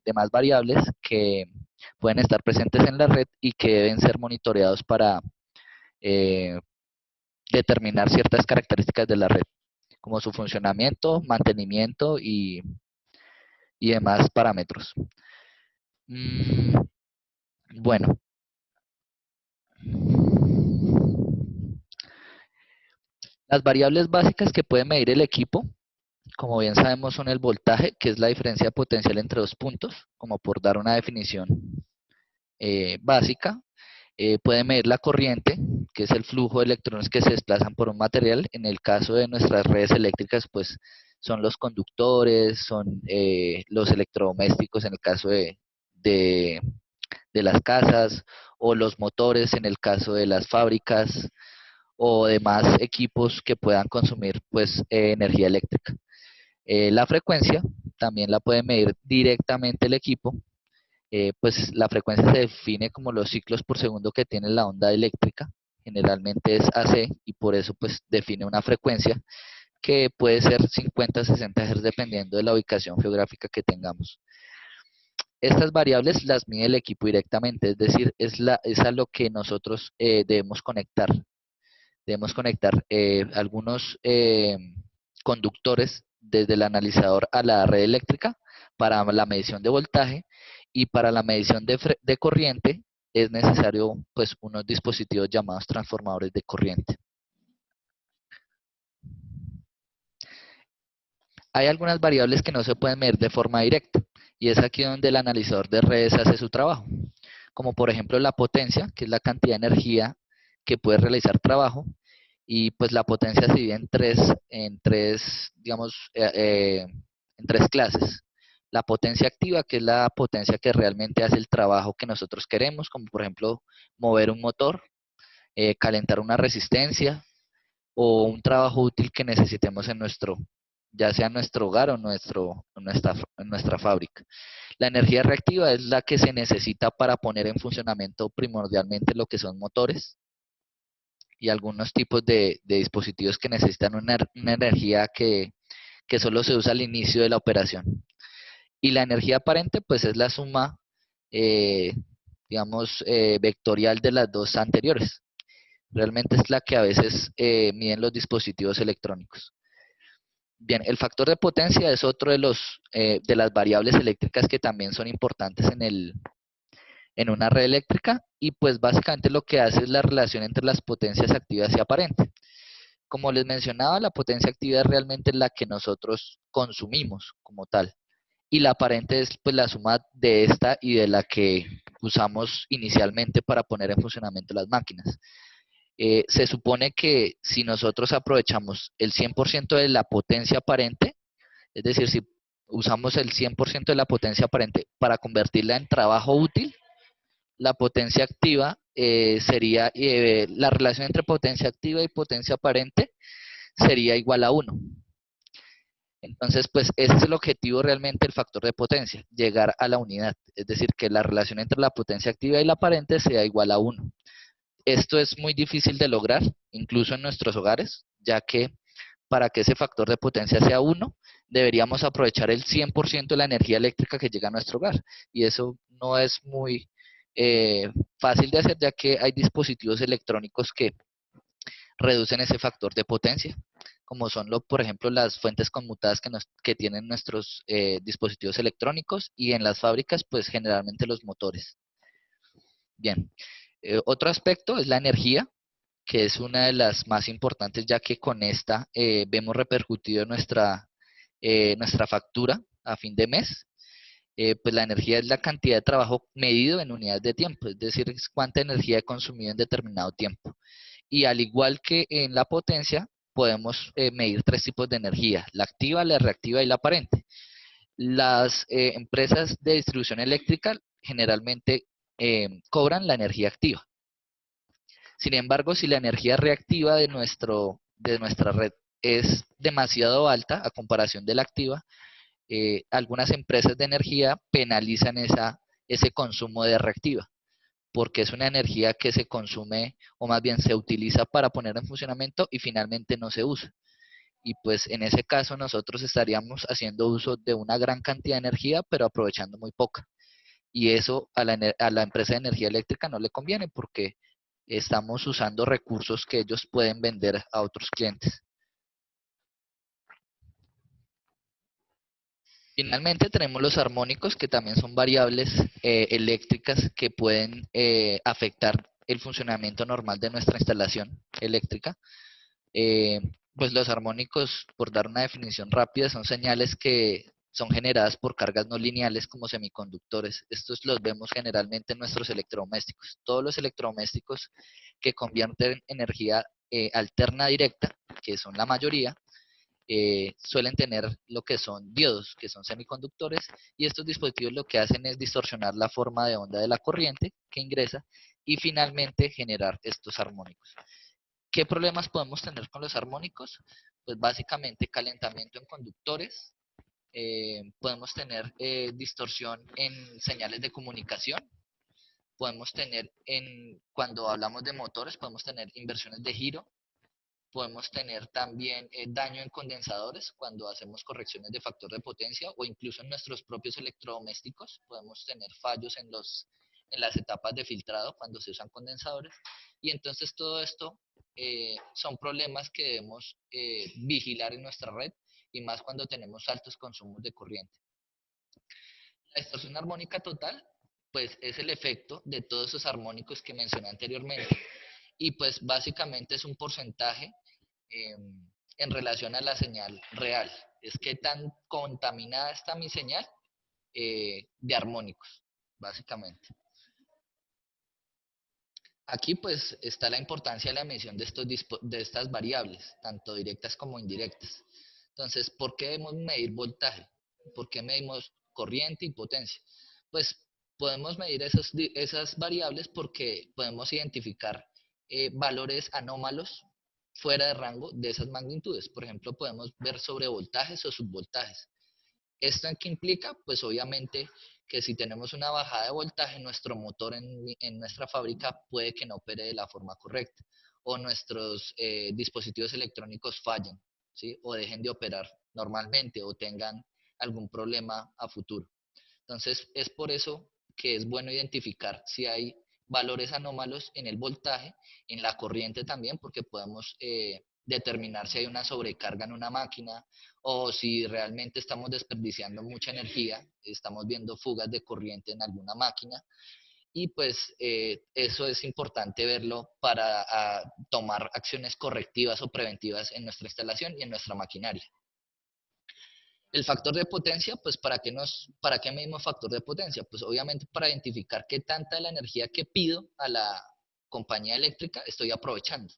demás variables que pueden estar presentes en la red y que deben ser monitoreados para eh, determinar ciertas características de la red, como su funcionamiento, mantenimiento y demás parámetros. Bueno, las variables básicas que puede medir el equipo, como bien sabemos, son el voltaje, que es la diferencia de potencial entre dos puntos, como por dar una definición básica. Puede medir la corriente, que es el flujo de electrones que se desplazan por un material. En el caso de nuestras redes eléctricas, pues son los conductores, son los electrodomésticos en el caso de, de las casas, o los motores en el caso de las fábricas, o demás equipos que puedan consumir pues energía eléctrica. La frecuencia también la puede medir directamente el equipo. Pues la frecuencia se define como los ciclos por segundo que tiene la onda eléctrica, generalmente es AC, y por eso pues define una frecuencia que puede ser 50 a 60 Hz dependiendo de la ubicación geográfica que tengamos. Estas variables las mide el equipo directamente, es decir, es a lo que nosotros debemos conectar. Debemos conectar algunos conductores desde el analizador a la red eléctrica para la medición de voltaje, y para la medición de corriente es necesario pues unos dispositivos llamados transformadores de corriente. Hay algunas variables que no se pueden medir de forma directa, y es aquí donde el analizador de redes hace su trabajo, como por ejemplo la potencia, que es la cantidad de energía que puede realizar trabajo, y pues la potencia se divide digamos, en tres clases. La potencia activa, que es la potencia que realmente hace el trabajo que nosotros queremos, como por ejemplo mover un motor, calentar una resistencia, o un trabajo útil que necesitemos ya sea en nuestro hogar o en nuestra fábrica. La energía reactiva es la que se necesita para poner en funcionamiento primordialmente lo que son motores y algunos tipos de dispositivos que necesitan una energía que solo se usa al inicio de la operación. Y la energía aparente pues es la suma, eh, digamos, vectorial de las dos anteriores. Realmente es la que a veces miden los dispositivos electrónicos. Bien, el factor de potencia es otro de las variables eléctricas que también son importantes en una red eléctrica, y pues básicamente lo que hace es la relación entre las potencias activas y aparentes. Como les mencionaba, la potencia activa es realmente la que nosotros consumimos como tal, y la aparente es pues la suma de esta y de la que usamos inicialmente para poner en funcionamiento las máquinas. Se supone que si nosotros aprovechamos el 100% de la potencia aparente, es decir, si usamos el 100% de la potencia aparente para convertirla en trabajo útil, la potencia activa sería, la relación entre potencia activa y potencia aparente sería igual a 1. Entonces, pues ese es el objetivo realmente del factor de potencia, llegar a la unidad, es decir, que la relación entre la potencia activa y la aparente sea igual a 1. Esto es muy difícil de lograr, incluso en nuestros hogares, ya que para que ese factor de potencia sea 1, deberíamos aprovechar el 100% de la energía eléctrica que llega a nuestro hogar. Y eso no es muy fácil de hacer, ya que hay dispositivos electrónicos que reducen ese factor de potencia, como son, por ejemplo, las fuentes conmutadas que tienen nuestros dispositivos electrónicos, y en las fábricas, pues generalmente los motores. Bien, otro aspecto es la energía, que es una de las más importantes, ya que con esta vemos repercutido nuestra factura a fin de mes. Pues la energía es la cantidad de trabajo medido en unidades de tiempo, es decir, es cuánta energía he consumido en determinado tiempo. Y al igual que en la potencia, podemos medir tres tipos de energía: la activa, la reactiva y la aparente. Las empresas de distribución eléctrica generalmente cobran la energía activa. Sin embargo, si la energía reactiva de nuestra red es demasiado alta a comparación de la activa, algunas empresas de energía penalizan ese consumo de reactiva, porque es una energía que se consume, o más bien se utiliza para poner en funcionamiento y finalmente no se usa. Y pues en ese caso nosotros estaríamos haciendo uso de una gran cantidad de energía, pero aprovechando muy poca. Y eso a la empresa de energía eléctrica no le conviene porque estamos usando recursos que ellos pueden vender a otros clientes. Finalmente tenemos los armónicos, que también son variables eléctricas que pueden afectar el funcionamiento normal de nuestra instalación eléctrica. Eh, pues los armónicos, por dar una definición rápida, son señales que son generadas por cargas no lineales como semiconductores. Estos los vemos generalmente en nuestros electrodomésticos. Todos los electrodomésticos que convierten energía alterna directa, que son la mayoría, suelen tener lo que son diodos, que son semiconductores, y estos dispositivos lo que hacen es distorsionar la forma de onda de la corriente que ingresa y finalmente generar estos armónicos. ¿Qué problemas podemos tener con los armónicos? Pues básicamente calentamiento en conductores, podemos tener distorsión en señales de comunicación, podemos tener, cuando hablamos de motores, podemos tener inversiones de giro, podemos tener también daño en condensadores cuando hacemos correcciones de factor de potencia o incluso en nuestros propios electrodomésticos podemos tener fallos en las etapas de filtrado cuando se usan condensadores. Y entonces todo esto son problemas que debemos vigilar en nuestra red y más cuando tenemos altos consumos de corriente. La distorsión armónica total pues es el efecto de todos esos armónicos que mencioné anteriormente y pues básicamente es un porcentaje eh, en relación a la señal real. Es que tan contaminada está mi señal de armónicos, básicamente. Aquí pues está la importancia de la medición de estas variables, tanto directas como indirectas. Entonces, ¿por qué debemos medir voltaje? ¿Por qué medimos corriente y potencia? Pues podemos medir esas variables porque podemos identificar valores anómalos fuera de rango de esas magnitudes. Por ejemplo, podemos ver sobrevoltajes o subvoltajes. ¿Esto en qué implica? Pues obviamente que si tenemos una bajada de voltaje, nuestro motor en nuestra fábrica puede que no opere de la forma correcta o nuestros dispositivos electrónicos fallen, ¿sí? O dejen de operar normalmente o tengan algún problema a futuro. Entonces, es por eso que es bueno identificar si hay valores anómalos en el voltaje, en la corriente también, porque podemos determinar si hay una sobrecarga en una máquina o si realmente estamos desperdiciando mucha energía, estamos viendo fugas de corriente en alguna máquina. Y pues eso es importante verlo para tomar acciones correctivas o preventivas en nuestra instalación y en nuestra maquinaria. El factor de potencia, pues ¿para qué medimos factor de potencia? Pues obviamente para identificar qué tanta de la energía que pido a la compañía eléctrica estoy aprovechando.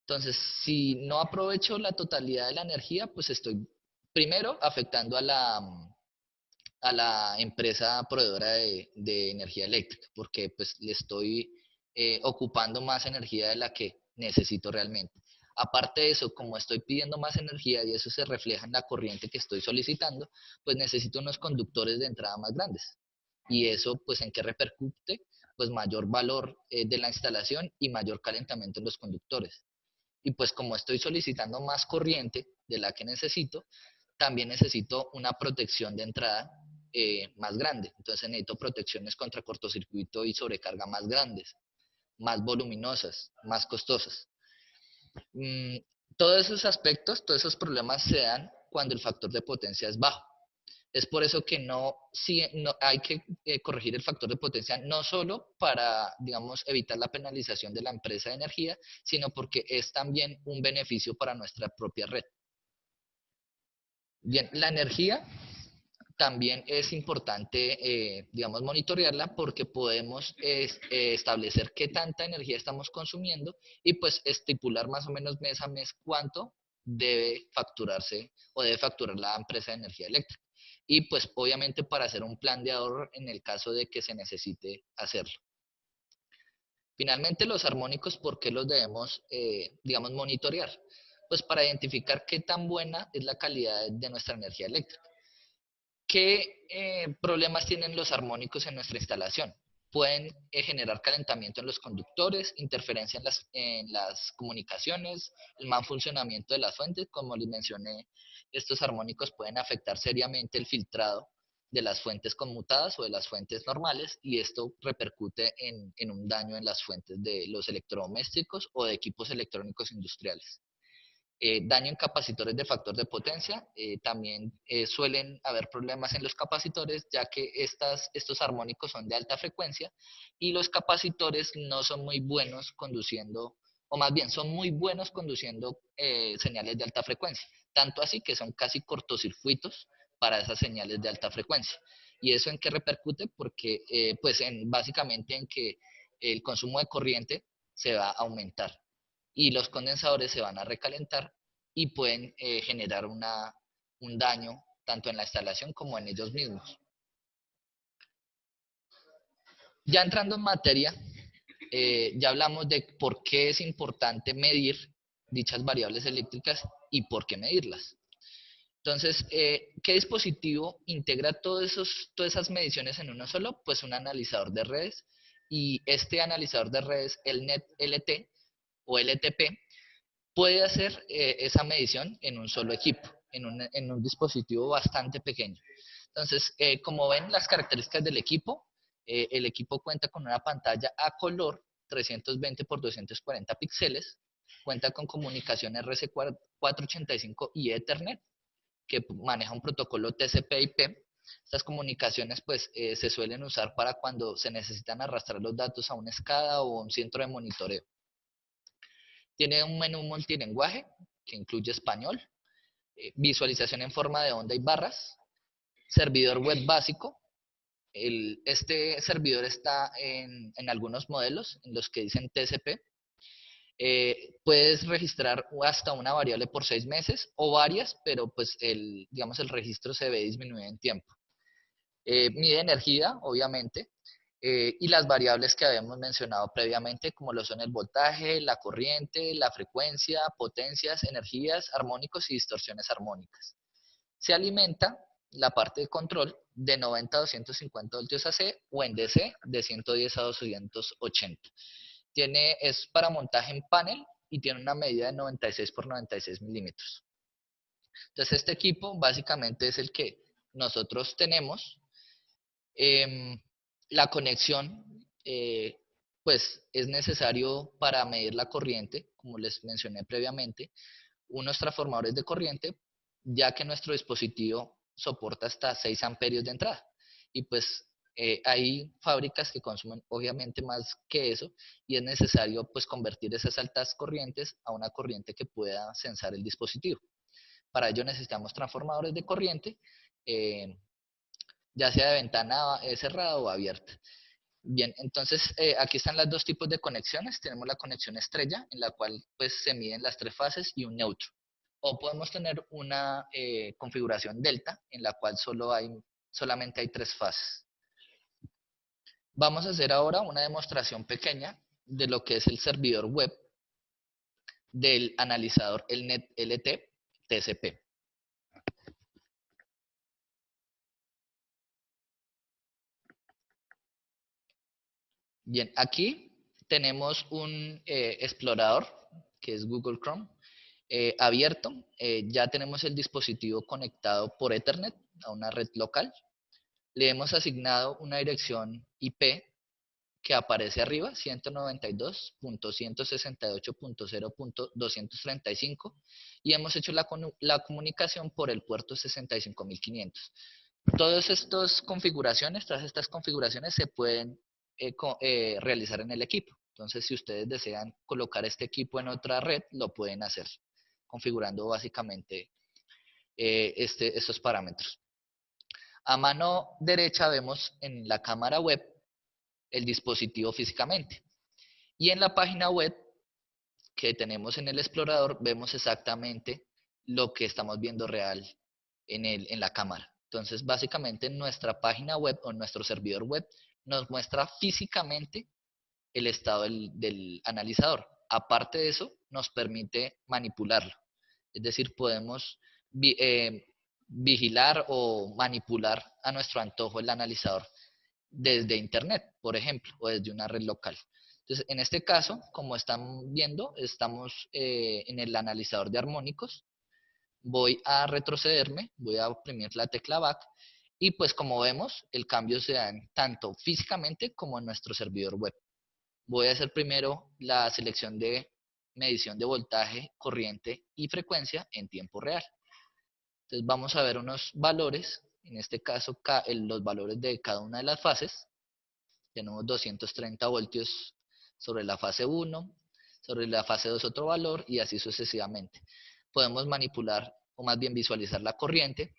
Entonces, si no aprovecho la totalidad de la energía, pues estoy primero afectando a la empresa proveedora de energía eléctrica, porque pues le estoy ocupando más energía de la que necesito realmente. Aparte de eso, como estoy pidiendo más energía y eso se refleja en la corriente que estoy solicitando, pues necesito unos conductores de entrada más grandes. Y eso, pues, ¿en qué repercute? Pues mayor valor de la instalación y mayor calentamiento en los conductores. Y pues como estoy solicitando más corriente de la que necesito, también necesito una protección de entrada más grande. Entonces necesito protecciones contra cortocircuito y sobrecarga más grandes, más voluminosas, más costosas. Mm, todos esos aspectos, todos esos problemas se dan cuando el factor de potencia es bajo. Es por eso que no hay que corregir el factor de potencia no solo para, digamos, evitar la penalización de la empresa de energía, sino porque es también un beneficio para nuestra propia red. Bien, la energía también es importante, digamos, monitorearla porque podemos establecer qué tanta energía estamos consumiendo y pues estipular más o menos mes a mes cuánto debe facturarse o debe facturar la empresa de energía eléctrica. Y pues obviamente para hacer un plan de ahorro en el caso de que se necesite hacerlo. Finalmente, los armónicos, ¿por qué los debemos, digamos, monitorear? Pues para identificar qué tan buena es la calidad de nuestra energía eléctrica. ¿Qué problemas tienen los armónicos en nuestra instalación? pueden generar calentamiento en los conductores, interferencia en las comunicaciones, el mal funcionamiento de las fuentes. Como les mencioné, estos armónicos pueden afectar seriamente el filtrado de las fuentes conmutadas o de las fuentes normales, y esto repercute en un daño en las fuentes de los electrodomésticos o de equipos electrónicos industriales. Daño en capacitores de factor de potencia. También suelen haber problemas en los capacitores, ya que estos armónicos son de alta frecuencia y los capacitores no son muy buenos conduciendo, o más bien son muy buenos conduciendo señales de alta frecuencia, tanto así que son casi cortocircuitos para esas señales de alta frecuencia. ¿Y eso en qué repercute? Porque pues básicamente en que el consumo de corriente se va a aumentar y los condensadores se van a recalentar y pueden generar un daño tanto en la instalación como en ellos mismos. Ya entrando en materia, ya hablamos de por qué es importante medir dichas variables eléctricas y por qué medirlas. Entonces, ¿qué dispositivo integra todas esas mediciones en uno solo? Pues un analizador de redes, y este analizador de redes, el NET-LT o LTP, puede hacer esa medición en un solo equipo, en un dispositivo bastante pequeño. Entonces, como ven las características del equipo, el equipo cuenta con una pantalla a color 320 por 240 píxeles, cuenta con comunicación RC485 y Ethernet, que maneja un protocolo TCP/IP. Estas comunicaciones pues se suelen usar para cuando se necesitan arrastrar los datos a una SCADA o un centro de monitoreo. Tiene un menú multilingüe que incluye español, visualización en forma de onda y barras, servidor web básico. Este servidor está en algunos modelos en los que dicen TCP. Puedes registrar hasta una variable por 6 meses o varias, pero pues digamos, el registro se ve disminuido en tiempo. Mide energía, obviamente, y las variables que habíamos mencionado previamente, como lo son el voltaje, la corriente, la frecuencia, potencias, energías, armónicos y distorsiones armónicas. Se alimenta la parte de control de 90 a 250 voltios AC o en DC de 110 a 280. Es para montaje en panel y tiene una medida de 96 por 96 milímetros. Entonces este equipo básicamente es el que nosotros tenemos. La conexión, pues es necesario para medir la corriente, como les mencioné previamente, unos transformadores de corriente, ya que nuestro dispositivo soporta hasta 6 amperios de entrada. Y pues hay fábricas que consumen obviamente más que eso, y es necesario pues convertir esas altas corrientes a una corriente que pueda sensar el dispositivo. Para ello necesitamos transformadores de corriente, ya sea de ventana cerrada o abierta. Bien, entonces aquí están los dos tipos de conexiones. Tenemos la conexión estrella, en la cual pues se miden las 3 fases, y un neutro. O podemos tener una configuración delta, en la cual solamente hay 3 fases. Vamos a hacer ahora una demostración pequeña de lo que es el servidor web del analizador, el NET-LT TCP. Bien, aquí tenemos un explorador, que es Google Chrome, abierto. Ya tenemos el dispositivo conectado por Ethernet a una red local. Le hemos asignado una dirección IP que aparece arriba, 192.168.0.235, y hemos hecho la comunicación por el puerto 65500. Todas estas configuraciones se pueden realizar en el equipo. Entonces, si ustedes desean colocar este equipo en otra red, lo pueden hacer, configurando básicamente estos parámetros. A mano derecha vemos en la cámara web el dispositivo físicamente. Y en la página web que tenemos en el explorador vemos exactamente lo que estamos viendo real en la cámara. Entonces, básicamente nuestra página web o nuestro servidor web nos muestra físicamente el estado del analizador. Aparte de eso, nos permite manipularlo. Es decir, podemos vigilar o manipular a nuestro antojo el analizador. desde Internet, por ejemplo, o desde una red local. Entonces, en este caso, como están viendo, estamos en el analizador de armónicos. Voy a retrocederme, voy a oprimir la tecla back y pues como vemos, el cambio se da tanto físicamente como en nuestro servidor web. Voy a hacer primero la selección de medición de voltaje, corriente y frecuencia en tiempo real. Entonces vamos a ver unos valores, en este caso los valores de cada una de las fases. Tenemos 230 voltios sobre la fase 1, sobre la fase 2 otro valor y así sucesivamente. Podemos manipular o más bien visualizar la corriente,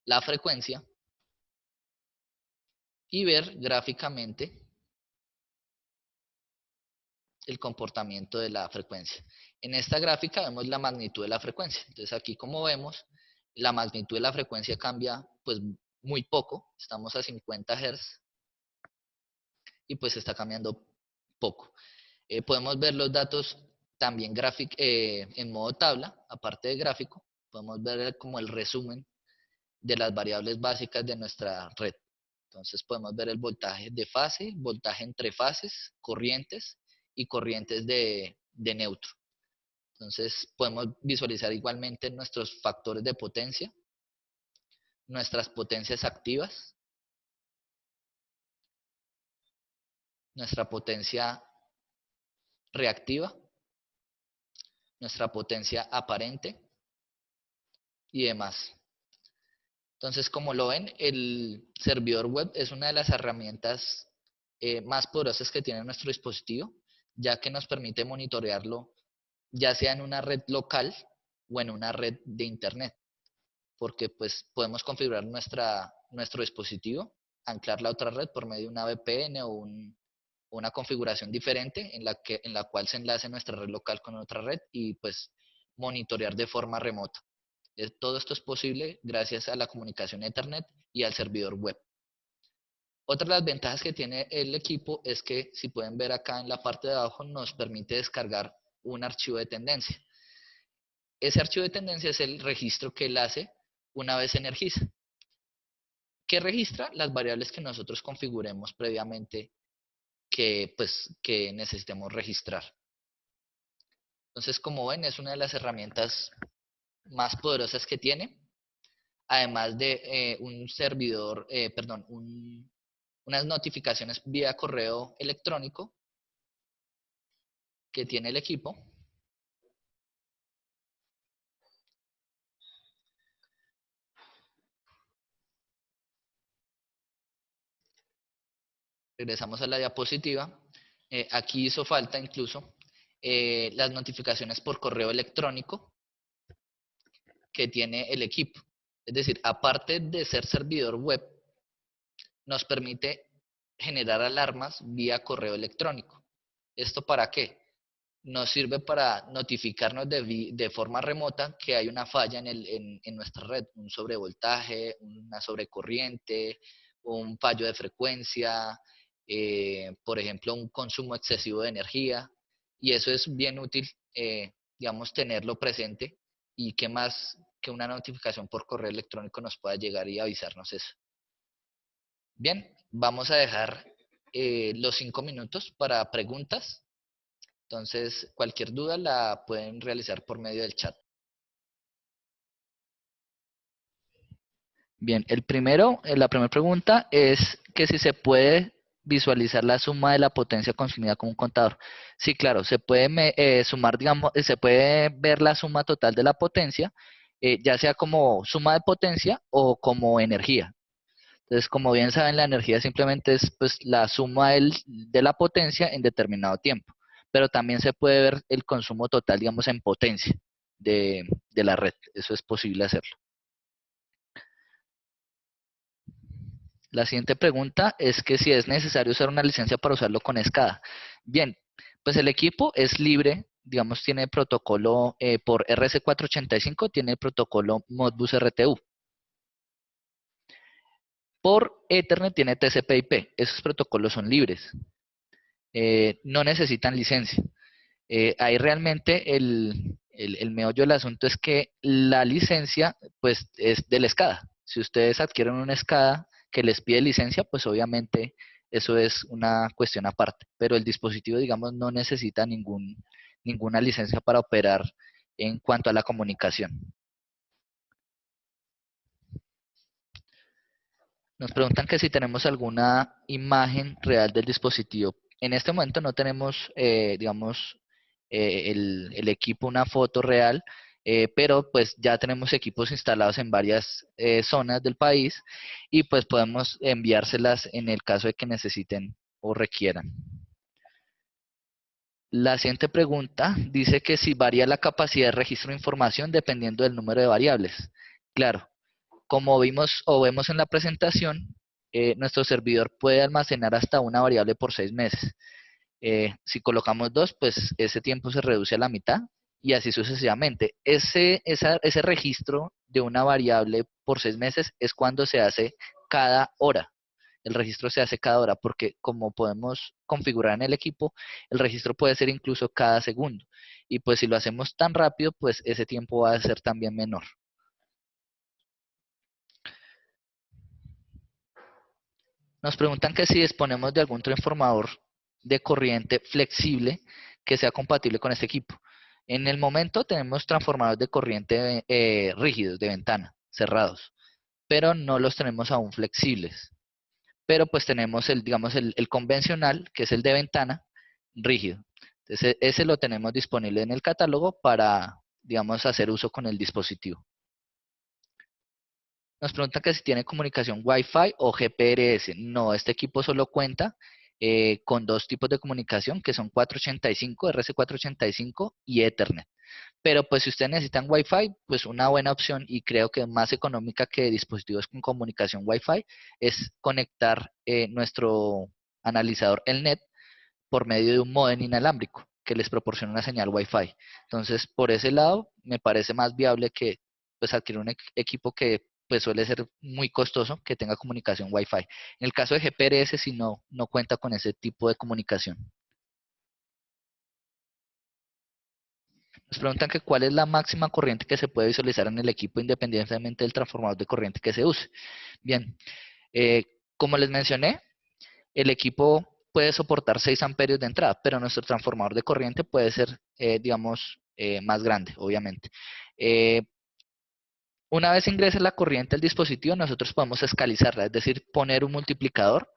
la frecuencia y ver gráficamente el comportamiento de la frecuencia. En esta gráfica vemos la magnitud de la frecuencia. Entonces aquí como vemos, la magnitud de la frecuencia cambia pues muy poco. Estamos a 50 Hz y pues está cambiando poco. Podemos ver los datos también en modo tabla, aparte de gráfico. Podemos ver como el resumen de las variables básicas de nuestra red. Entonces podemos ver el voltaje de fase, voltaje entre fases, corrientes y corrientes de neutro. Entonces podemos visualizar igualmente nuestros factores de potencia, nuestras potencias activas, nuestra potencia reactiva, nuestra potencia aparente y demás. Entonces, como lo ven, el servidor web es una de las herramientas más poderosas que tiene nuestro dispositivo, ya que nos permite monitorearlo ya sea en una red local o en una red de internet, porque pues podemos configurar nuestro dispositivo, anclarla a otra red por medio de una VPN o una configuración diferente en la cual se enlace nuestra red local con otra red y pues monitorear de forma remota. Todo esto es posible gracias a la comunicación a internet y al servidor web. Otra de las ventajas que tiene el equipo es que, si pueden ver acá en la parte de abajo, nos permite descargar un archivo de tendencia. Ese archivo de tendencia es el registro que él hace una vez se energiza, que registra las variables que nosotros configuremos previamente que necesitemos registrar. Entonces, como ven, es una de las herramientas más poderosas que tiene, además de un servidor, unas notificaciones vía correo electrónico que tiene el equipo. Regresamos a la diapositiva. Aquí hizo falta incluso las notificaciones por correo electrónico que tiene el equipo. Es decir, aparte de ser servidor web, nos permite generar alarmas vía correo electrónico. ¿Esto para qué? Nos sirve para notificarnos de forma remota que hay una falla en nuestra red, un sobrevoltaje, una sobrecorriente, un fallo de frecuencia, por ejemplo, un consumo excesivo de energía, y eso es bien útil, digamos, tenerlo presente, y qué más que una notificación por correo electrónico nos pueda llegar y avisarnos eso. Bien, vamos a dejar los 5 minutos para preguntas. Entonces, cualquier duda la pueden realizar por medio del chat. Bien, la primera pregunta es que si se puede visualizar la suma de la potencia consumida con un contador. Sí, claro, se puede sumar, digamos, se puede ver la suma total de la potencia, ya sea como suma de potencia o como energía. Entonces, como bien saben, la energía simplemente es pues la suma de la potencia en determinado tiempo. Pero también se puede ver el consumo total, digamos, en potencia de la red. Eso es posible hacerlo. La siguiente pregunta es que si es necesario usar una licencia para usarlo con SCADA. Bien, pues el equipo es libre, digamos, tiene protocolo por RC485, tiene el protocolo Modbus RTU. Por Ethernet tiene TCP/IP, esos protocolos son libres, no necesitan licencia. Ahí realmente el meollo del asunto es que la licencia pues es del SCADA. Si ustedes adquieren un SCADA que les pide licencia, pues obviamente eso es una cuestión aparte. Pero el dispositivo, digamos, no necesita ninguna licencia para operar en cuanto a la comunicación. Nos preguntan que si tenemos alguna imagen real del dispositivo. En este momento no tenemos, digamos, el equipo, una foto real, pero pues ya tenemos equipos instalados en varias zonas del país y pues podemos enviárselas en el caso de que necesiten o requieran. La siguiente pregunta dice que si varía la capacidad de registro de información dependiendo del número de variables. Claro, como vimos o vemos en la presentación, nuestro servidor puede almacenar hasta una variable por 6 meses. Si colocamos 2, pues ese tiempo se reduce a la mitad y así sucesivamente. Ese registro de una variable por 6 meses es cuando se hace cada hora. El registro se hace cada hora porque como podemos configurar en el equipo, el registro puede ser incluso cada segundo. Y pues si lo hacemos tan rápido, pues ese tiempo va a ser también menor. Nos preguntan que si disponemos de algún transformador de corriente flexible que sea compatible con este equipo. En el momento tenemos transformadores de corriente rígidos, de ventana, cerrados, pero no los tenemos aún flexibles. Pero pues tenemos digamos, el convencional, que es el de ventana, rígido. Entonces, ese lo tenemos disponible en el catálogo para, digamos, hacer uso con el dispositivo. Nos pregunta que si tiene comunicación Wi-Fi o GPRS. No, este equipo solo cuenta con dos tipos de comunicación, que son 485, RS485 y Ethernet. Pero pues si ustedes necesitan Wi-Fi, pues una buena opción y creo que más económica que dispositivos con comunicación Wi-Fi es conectar nuestro analizador ELNet por medio de un módem inalámbrico que les proporciona una señal Wi-Fi. Entonces, por ese lado, me parece más viable que pues adquirir un equipo que pues suele ser muy costoso, que tenga comunicación Wi-Fi. En el caso de GPRS, si no cuenta con ese tipo de comunicación. Nos preguntan que cuál es la máxima corriente que se puede visualizar en el equipo independientemente del transformador de corriente que se use. Bien, como les mencioné, el equipo puede soportar 6 amperios de entrada, pero nuestro transformador de corriente puede ser, digamos, más grande, obviamente. Una vez ingrese la corriente al dispositivo, nosotros podemos escalizarla, es decir, poner un multiplicador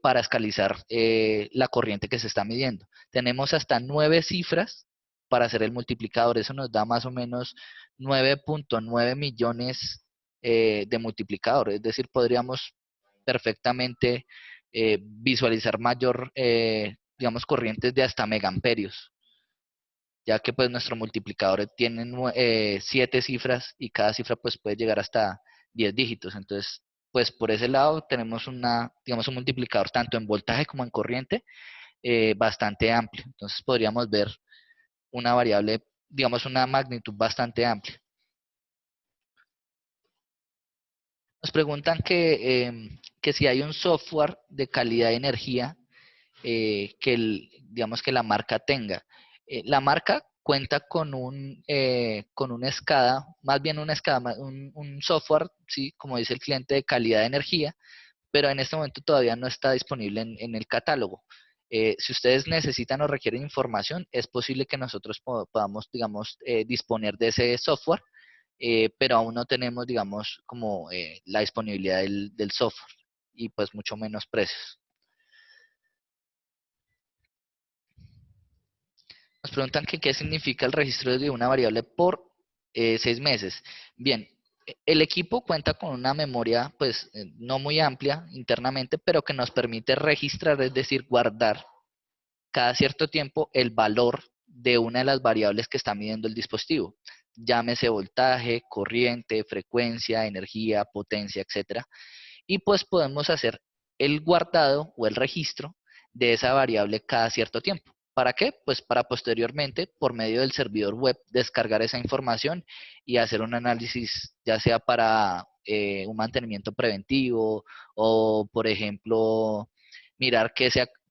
para escalizar la corriente que se está midiendo. Tenemos hasta 9 cifras para hacer el multiplicador, eso nos da más o menos 9.9 millones de multiplicadores, es decir, podríamos perfectamente visualizar mayor, digamos, corrientes de hasta megaamperios, ya que pues nuestro multiplicador tiene 7 cifras y cada cifra pues puede llegar hasta 10 dígitos. Entonces, pues por ese lado tenemos digamos, un multiplicador tanto en voltaje como en corriente bastante amplio. Entonces podríamos ver una variable, digamos, una magnitud bastante amplia. Nos preguntan que si hay un software de calidad de energía digamos que la marca tenga. La marca cuenta con un SCADA, más bien un SCADA, un software, ¿sí? Como dice el cliente, de calidad de energía, pero en este momento todavía no está disponible en el catálogo. Si ustedes necesitan o requieren información, es posible que nosotros podamos, digamos, disponer de ese software, pero aún no tenemos, digamos, como la disponibilidad del software y pues mucho menos precios. Nos preguntan que qué significa el registro de una variable por 6 meses. Bien, el equipo cuenta con una memoria pues no muy amplia internamente, pero que nos permite registrar, es decir, guardar cada cierto tiempo el valor de una de las variables que está midiendo el dispositivo. Llámese voltaje, corriente, frecuencia, energía, potencia, etcétera. Y pues podemos hacer el guardado o el registro de esa variable cada cierto tiempo. ¿Para qué? Pues para posteriormente, por medio del servidor web, descargar esa información y hacer un análisis, ya sea para un mantenimiento preventivo o, por ejemplo, mirar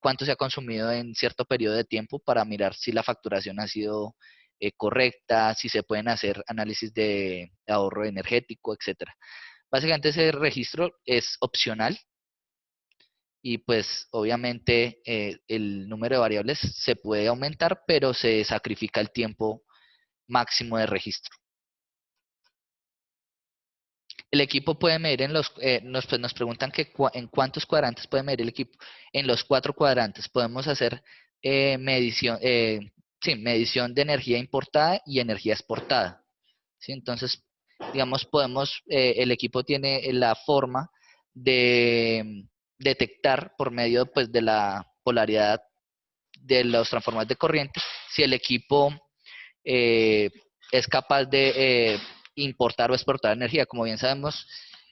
cuánto se ha consumido en cierto periodo de tiempo para mirar si la facturación ha sido correcta, si se pueden hacer análisis de ahorro energético, etcétera. Básicamente ese registro es opcional y pues obviamente el número de variables se puede aumentar, pero se sacrifica el tiempo máximo de registro. El equipo puede medir en los, nos preguntan que en cuántos cuadrantes puede medir el equipo. En los 4 cuadrantes podemos hacer medición, medición de energía importada y energía exportada. ¿Sí? Entonces, digamos, el equipo tiene la forma de detectar por medio pues, de la polaridad de los transformadores de corriente si el equipo eh, es capaz de importar o exportar energía. Como bien sabemos,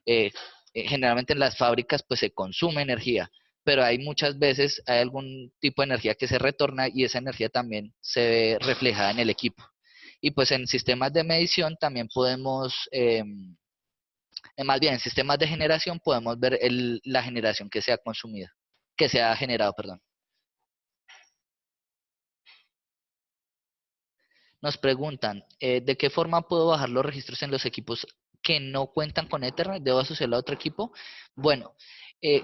eh, generalmente en las fábricas pues se consume energía, pero hay muchas veces hay algún tipo de energía que se retorna y esa energía también se ve reflejada en el equipo. Y pues en sistemas de medición también podemos, más bien en sistemas de generación podemos ver la generación que se ha consumido, que se ha generado, perdón. Nos preguntan, ¿de qué forma puedo bajar los registros en los equipos que no cuentan con Ethernet? ¿Debo asociarlo a otro equipo? Bueno,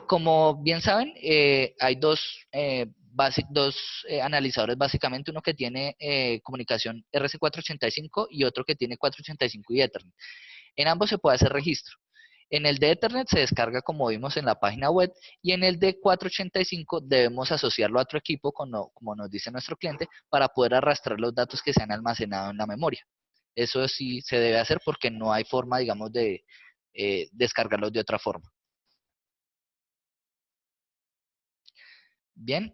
como bien saben, hay dos analizadores básicamente, uno que tiene comunicación RC485 y otro que tiene 485 y Ethernet. En ambos se puede hacer registro. En el de Ethernet se descarga como vimos en la página web y en el de 485 debemos asociarlo a otro equipo como nos dice nuestro cliente para poder arrastrar los datos que se han almacenado en la memoria. Eso sí se debe hacer porque no hay forma, digamos, de descargarlos de otra forma. Bien,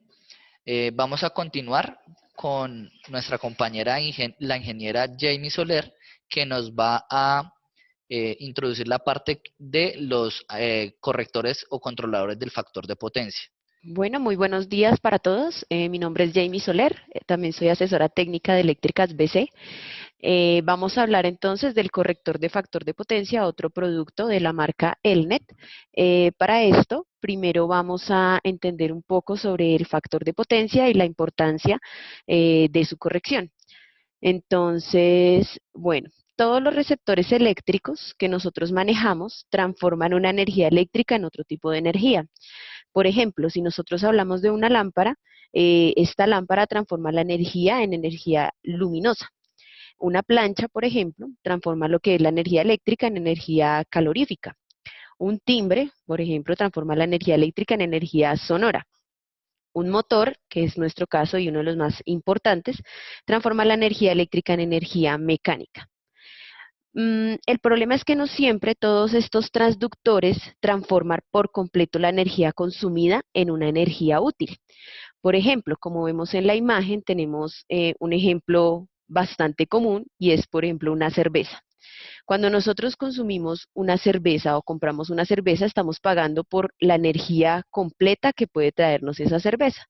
vamos a continuar con nuestra compañera, la ingeniera Jamie Soler, que nos va a introducir la parte de los correctores o controladores del factor de potencia. Bueno, muy buenos días para todos. Mi nombre es Jamie Soler, también soy asesora técnica de Eléctricas BC. Vamos a hablar entonces del corrector de factor de potencia, otro producto de la marca Elnet. Para esto, primero vamos a entender un poco sobre el factor de potencia y la importancia de su corrección. Entonces, bueno, todos los receptores eléctricos que nosotros manejamos transforman una energía eléctrica en otro tipo de energía. Por ejemplo, si nosotros hablamos de una lámpara, esta lámpara transforma la energía en energía luminosa. Una plancha, por ejemplo, transforma lo que es la energía eléctrica en energía calorífica. Un timbre, por ejemplo, transforma la energía eléctrica en energía sonora. Un motor, que es nuestro caso y uno de los más importantes, transforma la energía eléctrica en energía mecánica. El problema es que no siempre todos estos transductores transforman por completo la energía consumida en una energía útil. Por ejemplo, como vemos en la imagen, tenemos un ejemplo bastante común y es, por ejemplo, una cerveza. Cuando nosotros consumimos una cerveza o compramos una cerveza, estamos pagando por la energía completa que puede traernos esa cerveza.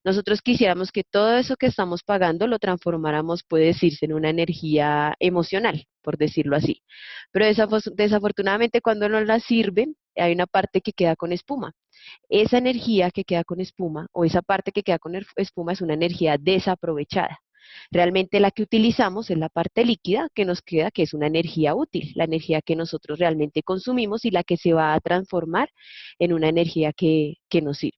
Nosotros quisiéramos que todo eso que estamos pagando lo transformáramos, puede decirse, en una energía emocional, por decirlo así. Pero desafortunadamente cuando nos la sirven, hay una parte que queda con espuma. Esa energía que queda con espuma o esa parte que queda con espuma es una energía desaprovechada. Realmente la que utilizamos es la parte líquida que nos queda, que es una energía útil, la energía que nosotros realmente consumimos y la que se va a transformar en una energía que nos sirve.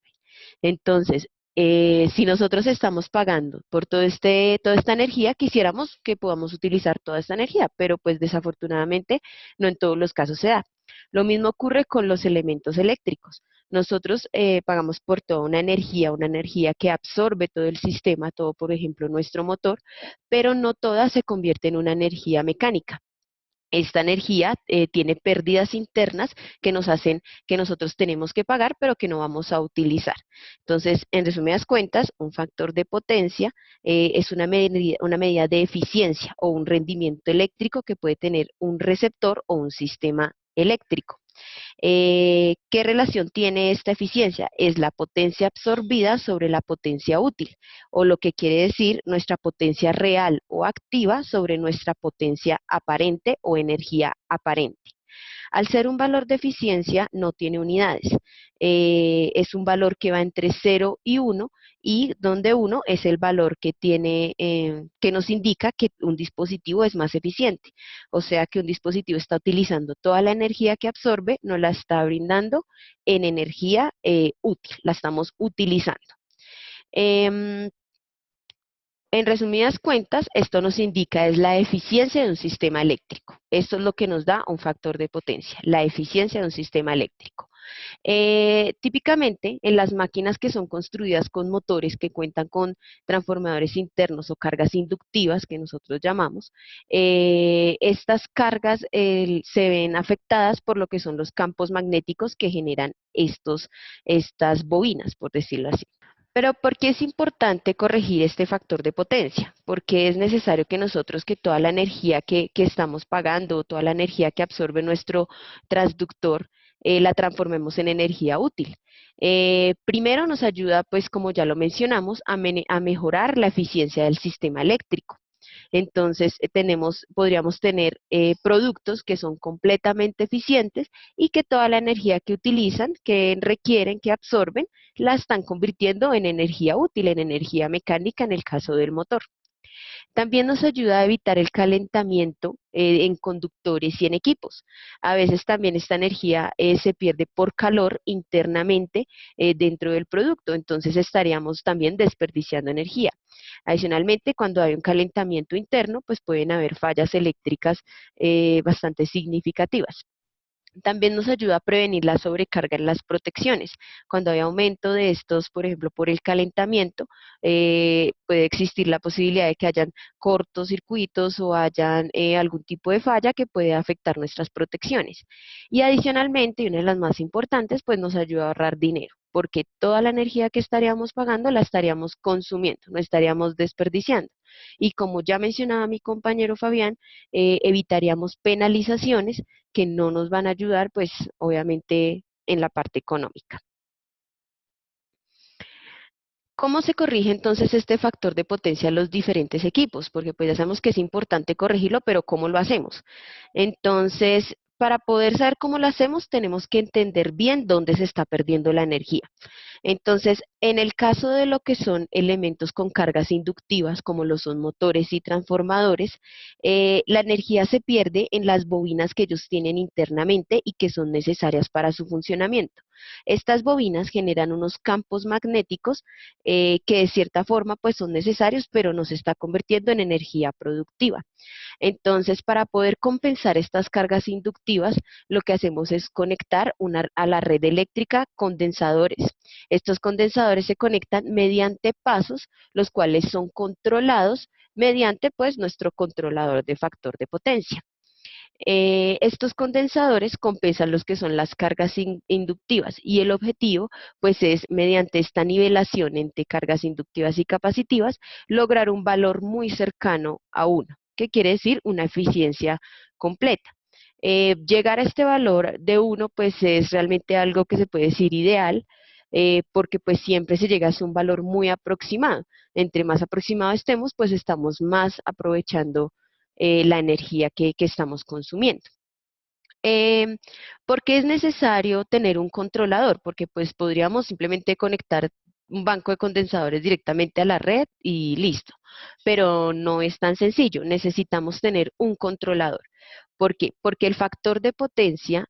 Entonces, si nosotros estamos pagando por toda esta energía, quisiéramos que podamos utilizar toda esta energía, pero pues desafortunadamente no en todos los casos se da. Lo mismo ocurre con los elementos eléctricos. Nosotros pagamos por toda una energía que absorbe todo el sistema, todo por ejemplo nuestro motor, pero no toda se convierte en una energía mecánica. Esta energía tiene pérdidas internas que nos hacen que nosotros tenemos que pagar, pero que no vamos a utilizar. Entonces, en resumidas cuentas, un factor de potencia es una medida de eficiencia o un rendimiento eléctrico que puede tener un receptor o un sistema eléctrico. ¿Qué relación tiene esta eficiencia? Es la potencia absorbida sobre la potencia útil, o lo que quiere decir nuestra potencia real o activa sobre nuestra potencia aparente o energía aparente. Al ser un valor de eficiencia, no tiene unidades. Es un valor que va entre 0 y 1, y donde 1 es el valor que tiene, que nos indica que un dispositivo es más eficiente. O sea que un dispositivo está utilizando toda la energía que absorbe, no la está brindando en energía útil, la estamos utilizando. Em, en resumidas cuentas, esto nos indica es la eficiencia de un sistema eléctrico. Esto es lo que nos da un factor de potencia, la eficiencia de un sistema eléctrico. Típicamente, en las máquinas que son construidas con motores que cuentan con transformadores internos o cargas inductivas, que nosotros llamamos, estas cargas se ven afectadas por lo que son los campos magnéticos que generan estas bobinas, por decirlo así. Pero ¿por qué es importante corregir este factor de potencia? Porque es necesario que nosotros, que toda la energía que estamos pagando, toda la energía que absorbe nuestro transductor, la transformemos en energía útil. Primero nos ayuda, pues como ya lo mencionamos, a mejorar la eficiencia del sistema eléctrico. Entonces, podríamos tener productos que son completamente eficientes y que toda la energía que utilizan, que requieren, que absorben, la están convirtiendo en energía útil, en energía mecánica en el caso del motor. También nos ayuda a evitar el calentamiento en conductores y en equipos. A veces también esta energía se pierde por calor internamente dentro del producto, entonces estaríamos también desperdiciando energía. Adicionalmente, cuando hay un calentamiento interno, pues pueden haber fallas eléctricas bastante significativas. También nos ayuda a prevenir la sobrecarga en las protecciones. Cuando hay aumento de estos, por ejemplo, por el calentamiento, puede existir la posibilidad de que hayan cortocircuitos o hayan algún tipo de falla que puede afectar nuestras protecciones. Y adicionalmente, y una de las más importantes, pues nos ayuda a ahorrar dinero, porque toda la energía que estaríamos pagando la estaríamos consumiendo, no estaríamos desperdiciando. Y como ya mencionaba mi compañero Fabián, evitaríamos penalizaciones que no nos van a ayudar, pues obviamente en la parte económica. ¿Cómo se corrige entonces este factor de potencia en los diferentes equipos? Porque pues ya sabemos que es importante corregirlo, pero ¿cómo lo hacemos? Entonces, para poder saber cómo lo hacemos, tenemos que entender bien dónde se está perdiendo la energía. Entonces, en el caso de lo que son elementos con cargas inductivas, como lo son motores y transformadores, la energía se pierde en las bobinas que ellos tienen internamente y que son necesarias para su funcionamiento. Estas bobinas generan unos campos magnéticos que de cierta forma pues son necesarios, pero no se está convirtiendo en energía productiva. Entonces, para poder compensar estas cargas inductivas, lo que hacemos es conectar a la red eléctrica condensadores. Estos condensadores se conectan mediante pasos, los cuales son controlados mediante pues nuestro controlador de factor de potencia. Estos condensadores compensan los que son las cargas inductivas, y el objetivo pues es, mediante esta nivelación entre cargas inductivas y capacitivas, lograr un valor muy cercano a 1, que quiere decir una eficiencia completa. Llegar a este valor de 1 pues es realmente algo que se puede decir ideal, porque pues siempre se llega a un valor muy aproximado. Entre más aproximado estemos, pues estamos más aprovechando la energía que estamos consumiendo. Em, ¿Por qué es necesario tener un controlador? Porque pues podríamos simplemente conectar un banco de condensadores directamente a la red y listo, pero no es tan sencillo, necesitamos tener un controlador. ¿Por qué? Porque el factor de potencia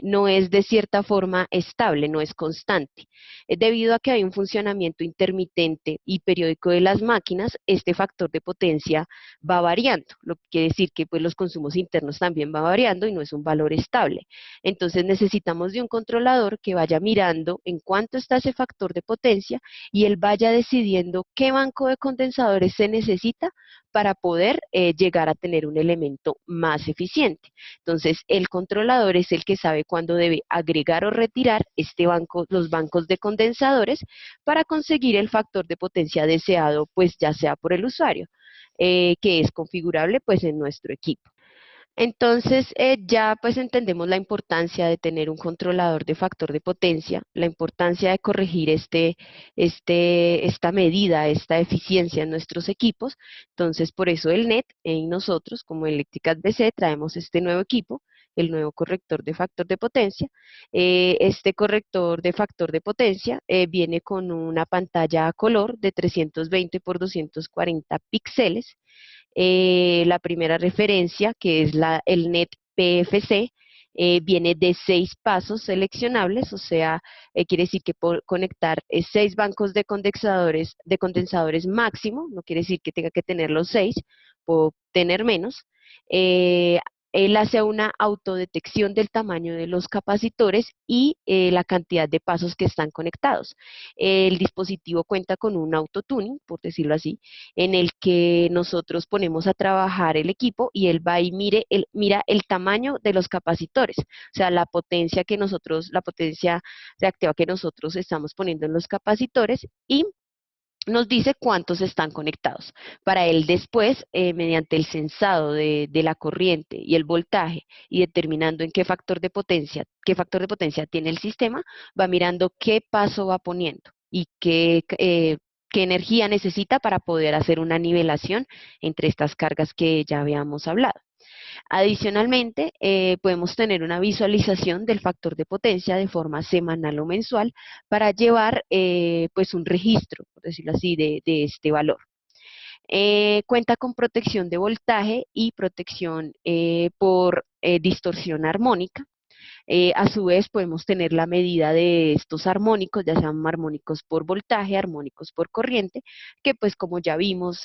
no es de cierta forma estable, no es constante. Debido a que hay un funcionamiento intermitente y periódico de las máquinas, este factor de potencia va variando, lo que quiere decir que pues, los consumos internos también van variando y no es un valor estable. Entonces necesitamos de un controlador que vaya mirando en cuánto está ese factor de potencia y él vaya decidiendo qué banco de condensadores se necesita para poder llegar a tener un elemento más eficiente. Entonces, el controlador es el que sabe cuándo debe agregar o retirar los bancos de condensadores para conseguir el factor de potencia deseado, pues ya sea por el usuario, que es configurable pues en nuestro equipo. Entonces, ya pues entendemos la importancia de tener un controlador de factor de potencia, la importancia de corregir esta medida, esta eficiencia en nuestros equipos. Entonces, por eso el NET y nosotros, como Eléctricas BC, traemos este nuevo equipo el nuevo corrector de factor de potencia. Este corrector de factor de potencia viene con una pantalla a color de 320 por 240 píxeles. La primera referencia, que es el NET PFC, viene de 6 pasos seleccionables, o sea, quiere decir que por conectar 6 bancos de condensadores máximo, no quiere decir que tenga que tener los 6, puedo tener menos. Eh, Él hace una autodetección del tamaño de los capacitores y la cantidad de pasos que están conectados. El dispositivo cuenta con un autotuning, por decirlo así, en el que nosotros ponemos a trabajar el equipo y él va y mira el tamaño de los capacitores, o sea, la potencia reactiva que nosotros estamos poniendo en los capacitores y nos dice cuántos están conectados. Para él después, mediante el sensado de la corriente y el voltaje y determinando en qué factor de potencia tiene el sistema, va mirando qué paso va poniendo y qué energía necesita para poder hacer una nivelación entre estas cargas que ya habíamos hablado. Adicionalmente, podemos tener una visualización del factor de potencia de forma semanal o mensual para llevar pues un registro, por decirlo así, de este valor. Cuenta con protección de voltaje y protección por distorsión armónica. A su vez podemos tener la medida de estos armónicos, ya sean armónicos por voltaje, armónicos por corriente, que pues como ya vimos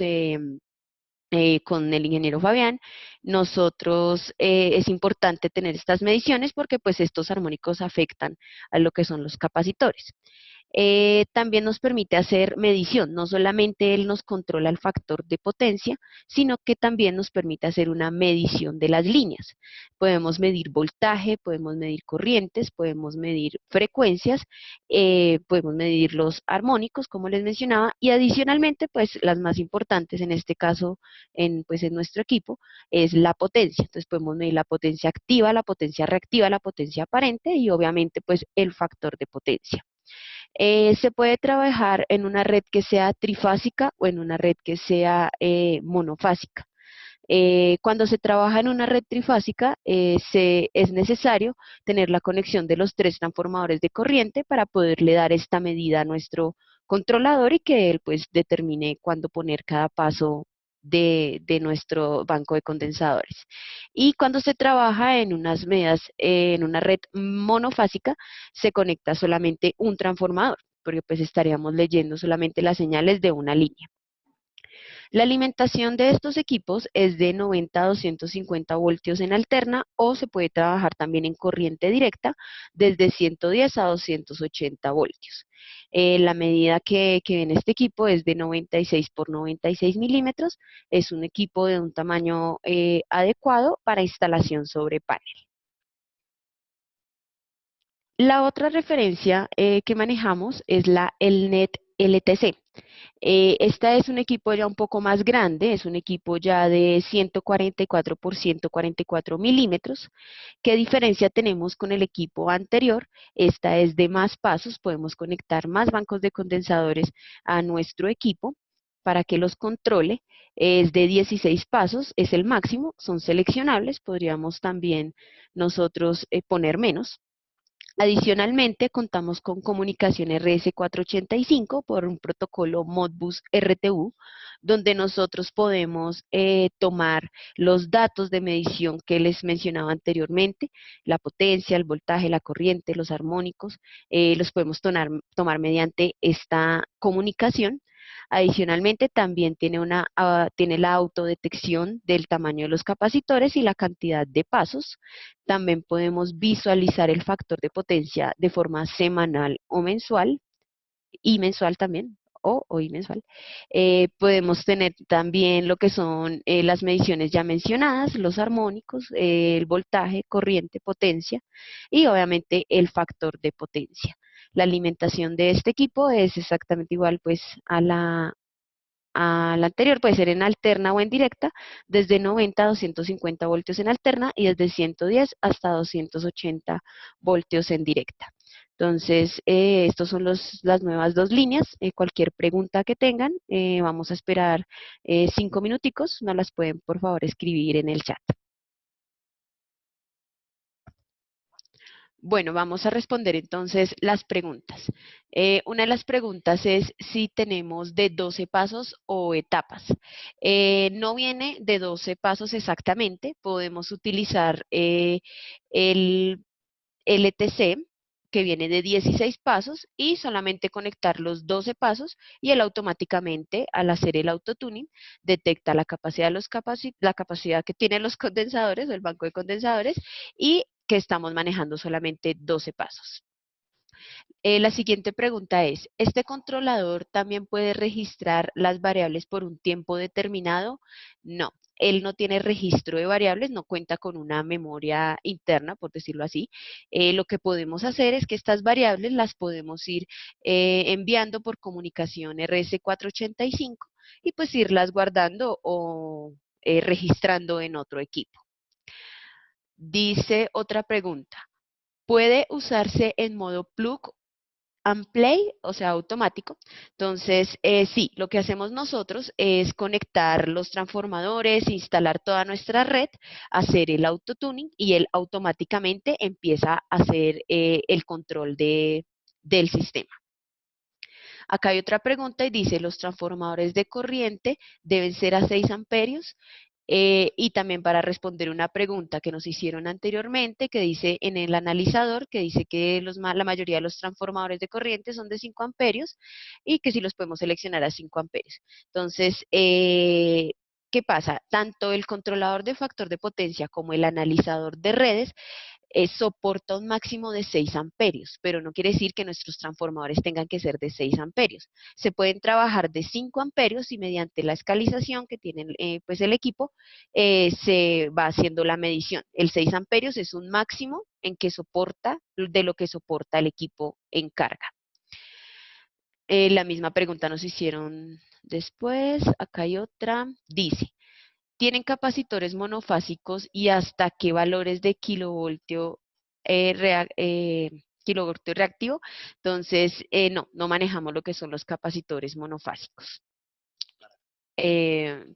con el ingeniero Fabián, nosotros es importante tener estas mediciones porque pues estos armónicos afectan a lo que son los capacitores. También nos permite hacer medición, no solamente él nos controla el factor de potencia, sino que también nos permite hacer una medición de las líneas. Podemos medir voltaje, podemos medir corrientes, podemos medir frecuencias, podemos medir los armónicos, como les mencionaba, y adicionalmente, pues las más importantes en este caso, pues, en nuestro equipo, es la potencia. Entonces podemos medir la potencia activa, la potencia reactiva, la potencia aparente y obviamente pues el factor de potencia. Se puede trabajar en una red que sea trifásica o en una red que sea monofásica. Cuando se trabaja en una red trifásica, es necesario tener la conexión de los 3 transformadores de corriente para poderle dar esta medida a nuestro controlador y que él pues determine cuándo poner cada paso de nuestro banco de condensadores. Y cuando se trabaja en en una red monofásica, se conecta solamente un transformador, porque pues estaríamos leyendo solamente las señales de una línea. La alimentación de estos equipos es de 90 a 250 voltios en alterna o se puede trabajar también en corriente directa desde 110 a 280 voltios. La medida que en este equipo es de 96 por 96 milímetros, es un equipo de un tamaño adecuado para instalación sobre panel. La otra referencia que manejamos es el NET LTC. Esta es un equipo ya un poco más grande, es un equipo ya de 144 por 144 milímetros. ¿Qué diferencia tenemos con el equipo anterior? Esta es de más pasos, podemos conectar más bancos de condensadores a nuestro equipo para que los controle. Es de 16 pasos, es el máximo, son seleccionables, podríamos también nosotros poner menos. Adicionalmente, contamos con comunicación RS485 por un protocolo Modbus RTU, donde nosotros podemos tomar los datos de medición que les mencionaba anteriormente, la potencia, el voltaje, la corriente, los armónicos, los podemos tomar mediante esta comunicación. Adicionalmente, también tiene la autodetección del tamaño de los capacitores y la cantidad de pasos. También podemos visualizar el factor de potencia de forma semanal o mensual, y mensual también, o y mensual. Podemos tener también lo que son las mediciones ya mencionadas, los armónicos, el voltaje, corriente, potencia y obviamente el factor de potencia. La alimentación de este equipo es exactamente igual pues a la anterior, puede ser en alterna o en directa, desde 90 a 250 voltios en alterna y desde 110 hasta 280 voltios en directa. Entonces, estos son las nuevas 2 líneas. Cualquier pregunta que tengan, vamos a esperar 5 minuticos, nos las pueden por favor escribir en el chat. Bueno, vamos a responder entonces las preguntas. Una de las preguntas es si tenemos de 12 pasos o etapas. No viene de 12 pasos exactamente, podemos utilizar el LTC, que viene de 16 pasos, y solamente conectar los 12 pasos y él automáticamente, al hacer el autotuning, detecta la capacidad, la capacidad que tienen los condensadores o el banco de condensadores y que estamos manejando solamente 12 pasos. La siguiente pregunta es, ¿este controlador también puede registrar las variables por un tiempo determinado? No, él no tiene registro de variables, no cuenta con una memoria interna, por decirlo así. Lo que podemos hacer es que estas variables las podemos ir enviando por comunicación RS485 y pues irlas guardando o registrando en otro equipo. Dice otra pregunta. ¿Puede usarse en modo plug and play, o sea, automático? Entonces, sí, lo que hacemos nosotros es conectar los transformadores, instalar toda nuestra red, hacer el autotuning y él automáticamente empieza a hacer el control del sistema. Acá hay otra pregunta y dice, ¿los transformadores de corriente deben ser a 6 amperios? Y también para responder una pregunta que nos hicieron anteriormente, que dice en el analizador, que dice que la mayoría de los transformadores de corriente son de 5 amperios y que si los podemos seleccionar a 5 amperios. Entonces, ¿qué pasa? Tanto el controlador de factor de potencia como el analizador de redes soporta un máximo de 6 amperios, pero no quiere decir que nuestros transformadores tengan que ser de 6 amperios. Se pueden trabajar de 5 amperios y mediante la escalización que tiene pues el equipo se va haciendo la medición. El 6 amperios es un máximo en que soporta, de lo que soporta el equipo en carga. La misma pregunta nos hicieron después, acá hay otra, dice, ¿tienen capacitores monofásicos y hasta qué valores de kilovoltio, kilovoltio reactivo? Entonces, no, no manejamos lo que son los capacitores monofásicos.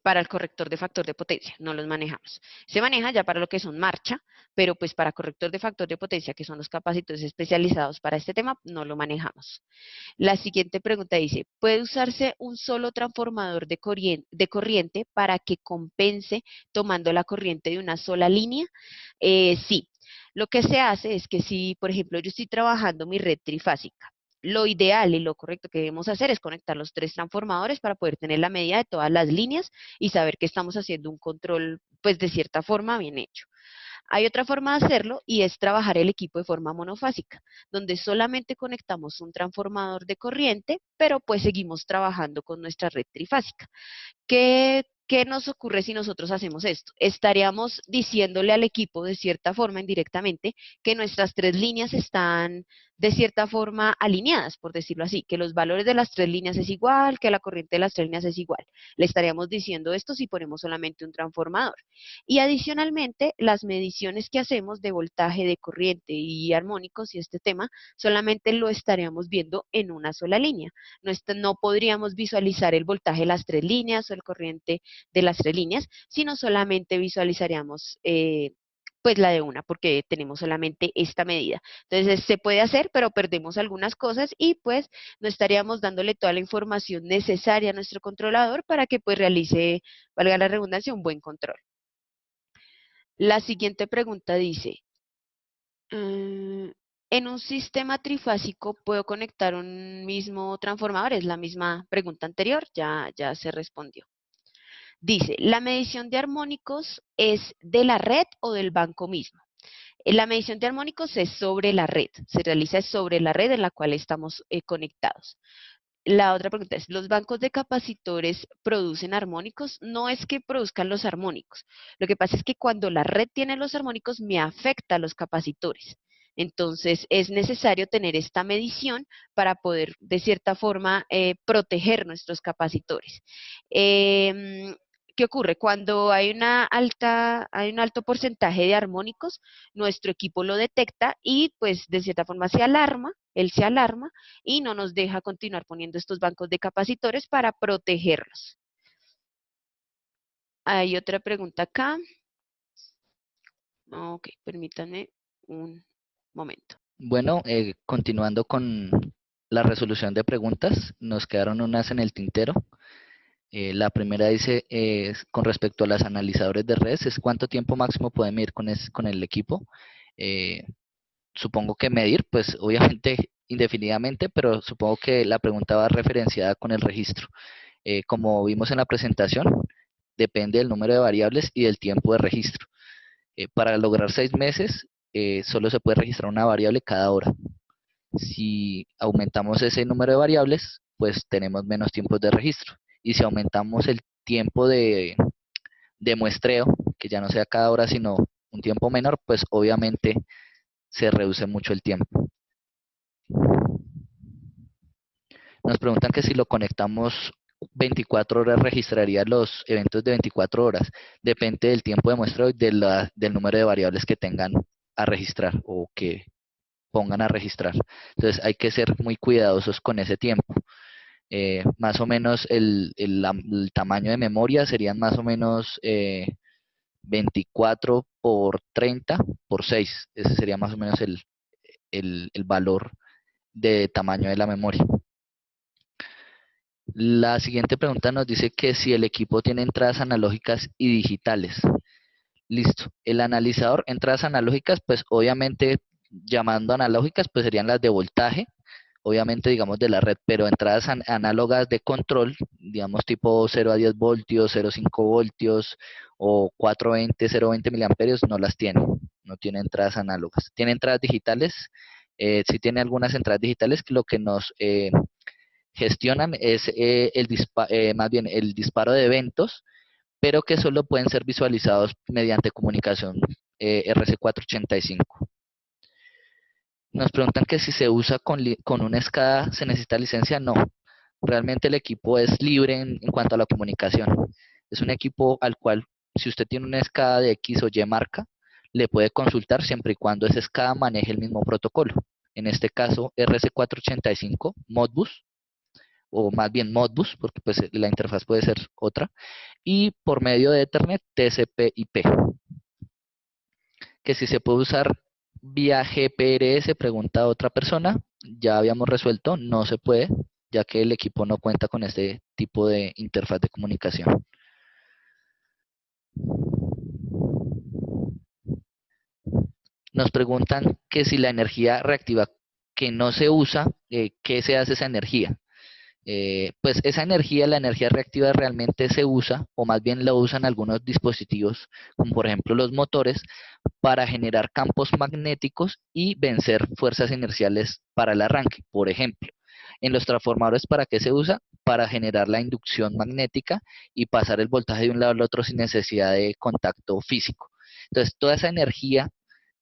Para el corrector de factor de potencia, no los manejamos. Se maneja ya para lo que son marcha, pero pues para corrector de factor de potencia, que son los capacitores especializados para este tema, no lo manejamos. La siguiente pregunta dice, ¿puede usarse un solo transformador de corriente para que compense tomando la corriente de una sola línea? Sí. Lo que se hace es que si, por ejemplo, yo estoy trabajando mi red trifásica, lo ideal y lo correcto que debemos hacer es conectar los 3 transformadores para poder tener la medida de todas las líneas y saber que estamos haciendo un control, pues de cierta forma, bien hecho. Hay otra forma de hacerlo y es trabajar el equipo de forma monofásica, donde solamente conectamos un transformador de corriente, pero pues seguimos trabajando con nuestra red trifásica. ¿Qué nos ocurre si nosotros hacemos esto? Estaríamos diciéndole al equipo de cierta forma, indirectamente, que nuestras 3 líneas están de cierta forma alineadas, por decirlo así, que los valores de las 3 líneas es igual, que la corriente de las 3 líneas es igual. Le estaríamos diciendo esto si ponemos solamente un transformador. Y adicionalmente, las mediciones que hacemos de voltaje, de corriente y armónicos y este tema, solamente lo estaríamos viendo en una sola línea. No podríamos visualizar el voltaje de las 3 líneas o el corriente de las 3 líneas, sino solamente visualizaríamos pues la de una, porque tenemos solamente esta medida. Entonces se puede hacer, pero perdemos algunas cosas y pues no estaríamos dándole toda la información necesaria a nuestro controlador para que pues realice, valga la redundancia, un buen control. La siguiente pregunta dice, en un sistema trifásico puedo conectar un mismo transformador, es la misma pregunta anterior, ya se respondió. Dice, ¿la medición de armónicos es de la red o del banco mismo? La medición de armónicos es sobre la red, se realiza sobre la red en la cual estamos conectados. La otra pregunta es, ¿los bancos de capacitores producen armónicos? No es que produzcan los armónicos. Lo que pasa es que cuando la red tiene los armónicos, me afecta a los capacitores. Entonces, es necesario tener esta medición para poder, de cierta forma, proteger nuestros capacitores. ¿Qué ocurre? Cuando hay hay un alto porcentaje de armónicos, nuestro equipo lo detecta y, pues, de cierta forma se alarma, él se alarma y no nos deja continuar poniendo estos bancos de capacitores para protegerlos. Hay otra pregunta acá. Ok, permítanme un momento. Bueno, continuando con la resolución de preguntas, nos quedaron unas en el tintero. La primera dice, con respecto a los analizadores de redes, es cuánto tiempo máximo puede medir con el equipo. Eh, Supongo que medir, pues obviamente indefinidamente, pero supongo que la pregunta va referenciada con el registro. Como vimos en la presentación, depende del número de variables y del tiempo de registro. Para lograr 6 meses, solo se puede registrar una variable cada hora. Si aumentamos ese número de variables, pues tenemos menos tiempos de registro. Y si aumentamos el tiempo de muestreo, que ya no sea cada hora, sino un tiempo menor, pues obviamente se reduce mucho el tiempo. Nos preguntan que si lo conectamos 24 horas registraría los eventos de 24 horas. Depende del tiempo de muestreo y del número de variables que tengan a registrar o que pongan a registrar. Entonces hay que ser muy cuidadosos con ese tiempo. Más o menos el tamaño de memoria serían más o menos 24 por 30 por 6. Ese sería más o menos el valor de tamaño de la memoria. La siguiente pregunta nos dice que si el equipo tiene entradas analógicas y digitales. Listo. El analizador, entradas analógicas, pues obviamente llamando analógicas, pues serían las de voltaje, obviamente digamos de la red, pero entradas análogas de control, digamos tipo 0 a 10 voltios, 0,5 voltios o 420, 0,20 miliamperios, no las tiene, no tiene entradas análogas. Tiene entradas digitales, sí tiene algunas entradas digitales que lo que nos gestionan es más bien el disparo de eventos, pero que solo pueden ser visualizados mediante comunicación RC485. Nos preguntan que si se usa con una SCADA se necesita licencia. No, realmente el equipo es libre en cuanto a la comunicación. Es un equipo al cual, si usted tiene una SCADA de X o Y marca, le puede consultar siempre y cuando esa SCADA maneje el mismo protocolo. En este caso, RC485, Modbus, o más bien Modbus, porque pues la interfaz puede ser otra, y por medio de Ethernet TCP/IP. Que si se puede usar vía GPRS, pregunta otra persona, ya habíamos resuelto, no se puede, ya que el equipo no cuenta con este tipo de interfaz de comunicación. Nos preguntan que si la energía reactiva que no se usa, ¿qué se hace esa energía? Pues esa energía, la energía reactiva realmente se usa, o más bien la usan algunos dispositivos, como por ejemplo los motores, para generar campos magnéticos y vencer fuerzas inerciales para el arranque. Por ejemplo, en los transformadores, ¿para qué se usa? Para generar la inducción magnética y pasar el voltaje de un lado al otro sin necesidad de contacto físico. Entonces, toda esa energía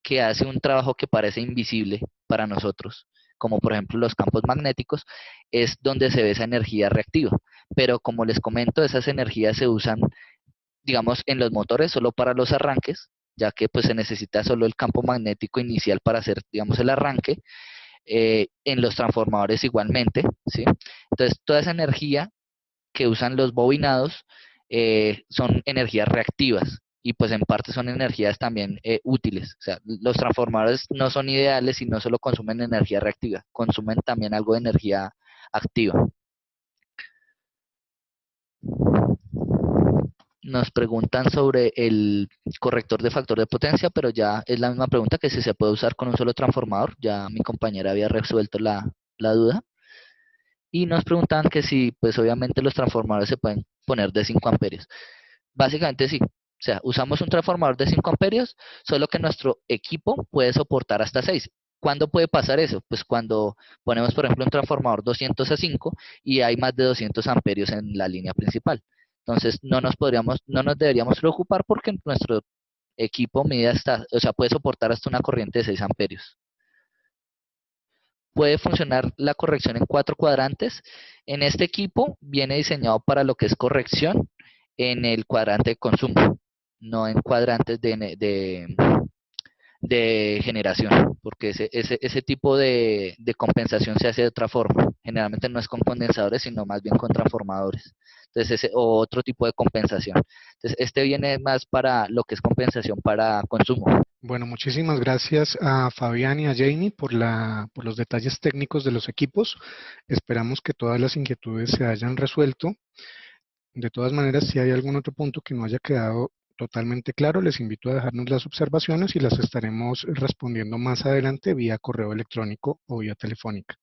que hace un trabajo que parece invisible para nosotros, como por ejemplo los campos magnéticos, es donde se ve esa energía reactiva. Pero como les comento, esas energías se usan, digamos, en los motores solo para los arranques, ya que pues se necesita solo el campo magnético inicial para hacer, digamos, el arranque. En los transformadores igualmente, ¿sí? Entonces, toda esa energía que usan los bobinados son energías reactivas y pues en parte son energías también útiles. O sea, los transformadores no son ideales y no solo consumen energía reactiva, consumen también algo de energía activa. Nos preguntan sobre el corrector de factor de potencia, pero ya es la misma pregunta que si se puede usar con un solo transformador. Ya mi compañera había resuelto la duda. Y nos preguntan que si, pues obviamente los transformadores se pueden poner de 5 amperios. Básicamente sí. O sea, usamos un transformador de 5 amperios, solo que nuestro equipo puede soportar hasta 6. ¿Cuándo puede pasar eso? Pues cuando ponemos, por ejemplo, un transformador 200 a 5 y hay más de 200 amperios en la línea principal. Entonces, no nos deberíamos preocupar porque nuestro equipo mide hasta, o sea, puede soportar hasta una corriente de 6 amperios. Puede funcionar la corrección en 4 cuadrantes. En este equipo viene diseñado para lo que es corrección en el cuadrante de consumo, no en cuadrantes de generación, porque ese tipo de compensación se hace de otra forma. Generalmente no es con condensadores, sino más bien con transformadores. Entonces, o otro tipo de compensación. Entonces, este viene más para lo que es compensación para consumo. Bueno, muchísimas gracias a Fabián y a Jamie por los detalles técnicos de los equipos. Esperamos que todas las inquietudes se hayan resuelto. De todas maneras, si hay algún otro punto que no haya quedado totalmente claro, les invito a dejarnos las observaciones y las estaremos respondiendo más adelante vía correo electrónico o vía telefónica.